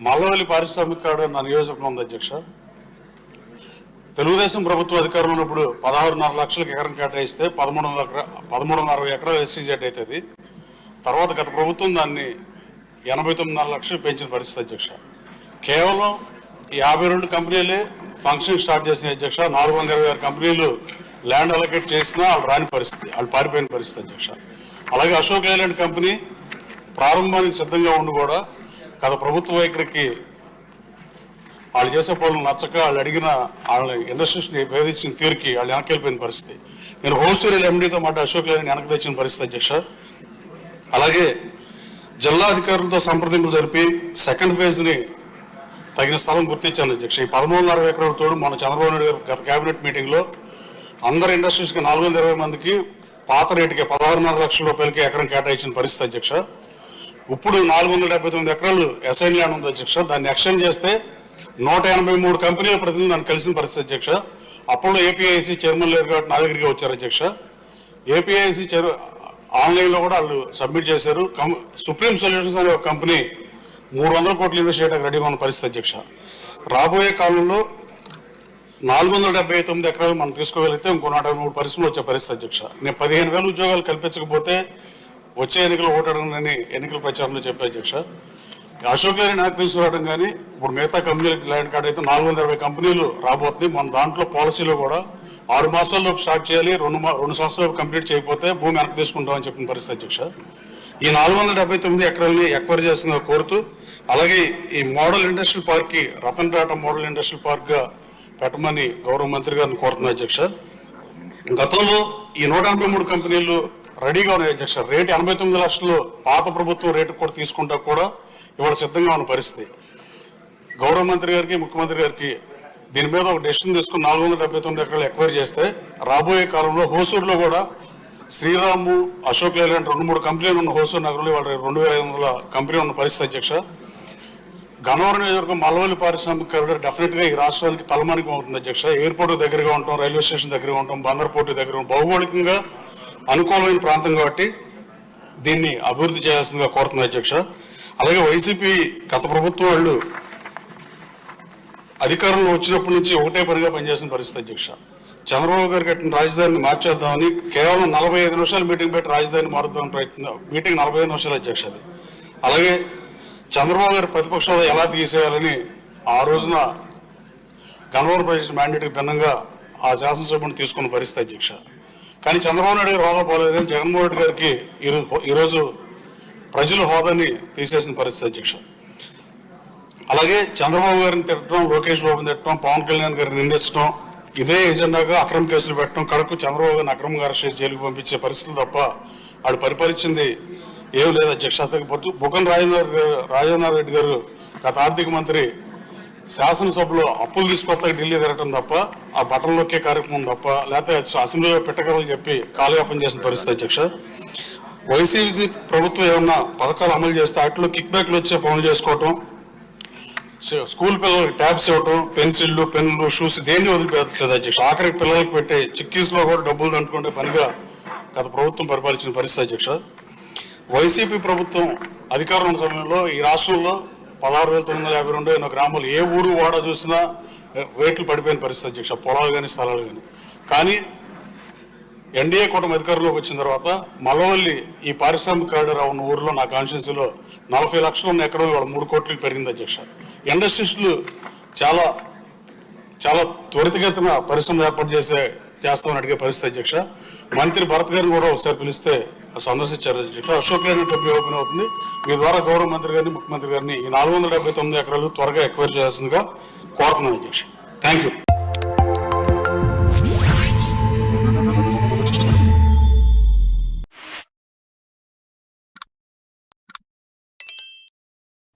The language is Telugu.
మల్లవల్లి పారిశ్రామిక నా నియోజకవర్గం ఉంది అధ్యక్ష. తెలుగుదేశం ప్రభుత్వం అధికారంలో ఉన్నప్పుడు 16.5 లక్షలకు ఎకరం కేటాయిస్తే 1360 ఎకరాలు ఎస్సీజెడ్ అవుతుంది. తర్వాత గత ప్రభుత్వం దాన్ని 89.5 లక్షలు పెంచిన పరిస్థితి అధ్యక్ష. కేవలం 52 కంపెనీలే ఫంక్షన్ స్టార్ట్ చేసిన అధ్యక్ష. 426 కంపెనీలు ల్యాండ్ అలొకేట్ చేసినా వాళ్ళు రాని పరిస్థితి, వాళ్ళు పారిపోయిన పరిస్థితి అధ్యక్ష. అలాగే అశోక్ లేలాండ్ కంపెనీ ప్రారంభానికి సిద్ధంగా ఉండి కూడా గత ప్రభుత్వ వైఖరికి వాళ్ళు చేసే పనులు నచ్చక వాళ్ళు అడిగిన వాళ్ళ ఇండస్ట్రీస్ని వేధించిన తీరుకి వాళ్ళు వెనక్కి వెళ్ళిపోయిన పరిస్థితి. నేను హోల్సేల్ ఎండీతో మాట అశోక్ లేలాండ్ వెనక్కి తెచ్చిన పరిస్థితి అధ్యక్ష. అలాగే జిల్లా అధికారులతో సంప్రదింపులు జరిపి సెకండ్ ఫేజ్ని తగిన స్థలం గుర్తించాను అధ్యక్ష. ఈ 13.5 ఎకరాల తోడు మన చంద్రబాబు నాయుడు గారు గత కేబినెట్ మీటింగ్లో అందరు ఇండస్ట్రీస్కి 420 మందికి పాత రేటుకి 16.5 లక్షల రూపాయలకి ఎకరం కేటాయించిన పరిస్థితి అధ్యక్ష. ఇప్పుడు 479 ఎకరాలు అసైన్ ల్యాండ్ ఉంది అధ్యక్ష. దాన్ని ఎక్స్టెండ్ చేస్తే 183 కంపెనీల ప్రతినిధులు నన్ను కలిసిన పరిస్థితి అధ్యక్ష. అప్పుడు ఏపీఐసి చైర్మన్ లేరు కాబట్టి నా దగ్గరికి వచ్చారు అధ్యక్ష. ఏపీఐసి ఆన్లైన్లో కూడా వాళ్ళు సబ్మిట్ చేశారు. సుప్రీం సొల్యూషన్స్ అనే ఒక కంపెనీ 300 కోట్లు ఇన్వెస్ట్ చేయడానికి రెడీగా ఉన్న పరిస్థితి అధ్యక్ష. రాబోయే కాలంలో 479 ఎకరాలు మనం తీసుకోగలిగితే ఇంకో 153 పరిశ్రమలు వచ్చే పరిస్థితి అధ్యక్ష. నేను 15,000 ఉద్యోగాలు కల్పించకపోతే వచ్చే ఎన్నికలు ఓటడని ఎన్నికల ప్రచారంలో చెప్పే అధ్యక్ష. అశోక్ లేలాండ్ నాకు తీసుకురావడం కానీ ఇప్పుడు మిగతా కంపెనీలకు ల్యాండ్ కార్డ్ అయితే 420 కంపెనీలు రాబోతుంది. మన దాంట్లో పాలసీలో కూడా 6 మాసాల్లో స్టార్ట్ చేయాలి, 2 సంవత్సరాలు కంప్లీట్ చేయకపోతే భూమి వెనక్కి తీసుకుంటామని చెప్పిన పరిస్థితి అధ్యక్ష. ఈ 479 ఎకరాలని ఎక్వైర్ చేసిన కోరుతూ, అలాగే ఈ మోడల్ ఇండస్ట్రియల్ పార్క్కి రతన్ టాటా మోడల్ ఇండస్ట్రియల్ పార్క్గా పెట్టమని గౌరవ మంత్రి గారిని కోరుతున్నా అధ్యక్ష. గతంలో ఈ 183 కంపెనీలు రెడీగా ఉన్నాయి అధ్యక్ష. రేటు 89 లక్షలు పాత ప్రభుత్వం రేటు కూడా తీసుకుంటా కూడా ఇవాళ సిద్ధంగా ఉన్న పరిస్థితి. గౌరవ మంత్రి గారికి ముఖ్యమంత్రి గారికి దీని మీద ఒక డెసిషన్ తీసుకుని 479 ఎకరాలు ఎక్వైర్ చేస్తే రాబోయే కాలంలో హోసూరులో కూడా శ్రీరాము, అశోక్ లేలాండ్ 2-3 కంపెనీలు ఉన్న హోసూరు నగరంలో ఇవాళ 2500 కంపెనీ ఉన్న పరిస్థితి అధ్యక్ష. గన్నవరం నియోజకవర్గం మల్లవల్లి పారిశ్రామిక కారిడార్ డెఫినెట్గా ఈ రాష్ట్రానికి తలమానికం అవుతుంది అధ్యక్ష. ఎయిర్పోర్ట్ దగ్గరగా ఉంటాం, రైల్వే స్టేషన్ దగ్గరగా ఉంటాం, బందర్ పోర్టు దగ్గర ఉంటాం, భౌగోళికంగా అనుకూలమైన ప్రాంతం కాబట్టి దీన్ని అభివృద్ధి చేయాల్సిందిగా కోరుతుంది అధ్యక్ష. అలాగే వైసీపీ గత ప్రభుత్వం వాళ్ళు అధికారంలో వచ్చినప్పటి నుంచి ఒకటే పనిగా పనిచేసిన పరిస్థితి అధ్యక్ష. చంద్రబాబు గారు కట్టిన రాజధానిని మార్చేద్దామని కేవలం 45 నిమిషాలు మీటింగ్ పెట్టి రాజధానిని మారుద్దామని ప్రయత్నం. మీటింగ్ 45 నిమిషాలు అధ్యక్ష అది. అలాగే చంద్రబాబు గారు ప్రతిపక్ష హోదా ఎలా తీసేయాలని ఆ రోజున గన్నవరం ప్రజల మ్యాండేట్కి భిన్నంగా ఆ శాసనసభను తీసుకున్న పరిస్థితి అధ్యక్ష. కానీ చంద్రబాబు నాయుడు గారు హోదా పోలేదని జగన్మోహన్ రెడ్డి గారికి ఈరోజు ప్రజలు హోదాని తీసేసిన పరిస్థితి అధ్యక్ష. అలాగే చంద్రబాబు గారిని తిట్టడం, లోకేష్ బాబుని తిట్టడం, పవన్ కళ్యాణ్ గారిని నిందించడం, ఇదే ఎజెండాగా అక్రమ కేసులు పెట్టడం, కడకు చంద్రబాబు గారిని అక్రమంగా అరెస్ట్ చేసి జైలుకు పంపించే పరిస్థితులు తప్ప వాళ్ళు పరిపాలించింది ఏం లేదు అధ్యక్ష. బుగ్గన రాజేంద్ర రెడ్డి గారు గత ఆర్థిక మంత్రి శాసనసభలో అప్పులు తీసుకొత్త ఢిల్లీ తిరగటం తప్ప, ఆ బట్టలు నొక్కే కార్యక్రమం తప్ప, లేకపోతే అసెంబ్లీలో పెట్టగలలు చెప్పి కాలయాపన చేసిన పరిస్థితి అధ్యక్ష. వైసీపీ ప్రభుత్వం ఏమన్నా పథకాలు అమలు చేస్తే వాటిలో కిక్ బ్యాక్లు వచ్చే పనులు చేసుకోవటం, స్కూల్ పిల్లలకి ట్యాబ్స్ ఇవ్వటం, పెన్సిళ్ళు, పెన్నులు, షూస్ దేన్ని వదిలిపెట్టలేదు అధ్యక్ష. ఆఖరికి పిల్లలకి పెట్టే చిక్కీస్లో కూడా డబ్బులు దంటుకుంటే పనిగా గత ప్రభుత్వం పరిపాలించిన పరిస్థితి అధ్యక్ష. వైసీపీ ప్రభుత్వం అధికారం ఉన్న సమయంలో ఈ రాష్ట్రంలో 16,952 ఎన్నో గ్రామాలు, ఏ ఊరు వాడ చూసినా రేట్లు పడిపోయిన పరిస్థితి అధ్యక్ష, పొలాలు కానీ స్థలాలు కానీ. కానీ ఎన్డీఏ కూటమి అధికారంలోకి వచ్చిన తర్వాత మల్లవల్లి ఈ పారిశ్రామిక కారిడార్ ఉన్న ఊరిలో నా కాన్స్టిట్యున్సీలో 40 లక్షలు ఉన్న ఎకరం ఇవాళ 3 కోట్లకి పెరిగింది అధ్యక్ష. ఇండస్ట్రీస్లు చాలా చాలా త్వరితగతిన పరిశ్రమలు ఏర్పాటు చేస్తామని అడిగే పరిస్థితి అధ్యక్ష. మంత్రి భరత్ గారిని కూడా ఒకసారి పిలిస్తే సందర్శించారు అధ్యక్ష. అశోక్ లేలాండ్ ఓపెన్ అవుతుంది. మీ ద్వారా గౌరవ మంత్రి గారిని, ముఖ్యమంత్రి గారిని ఈ 479 ఎకరాలు త్వరగా ఎక్వైర్ చేయాల్సిందిగా కోరుతున్నాను అధ్యక్ష. Thank you.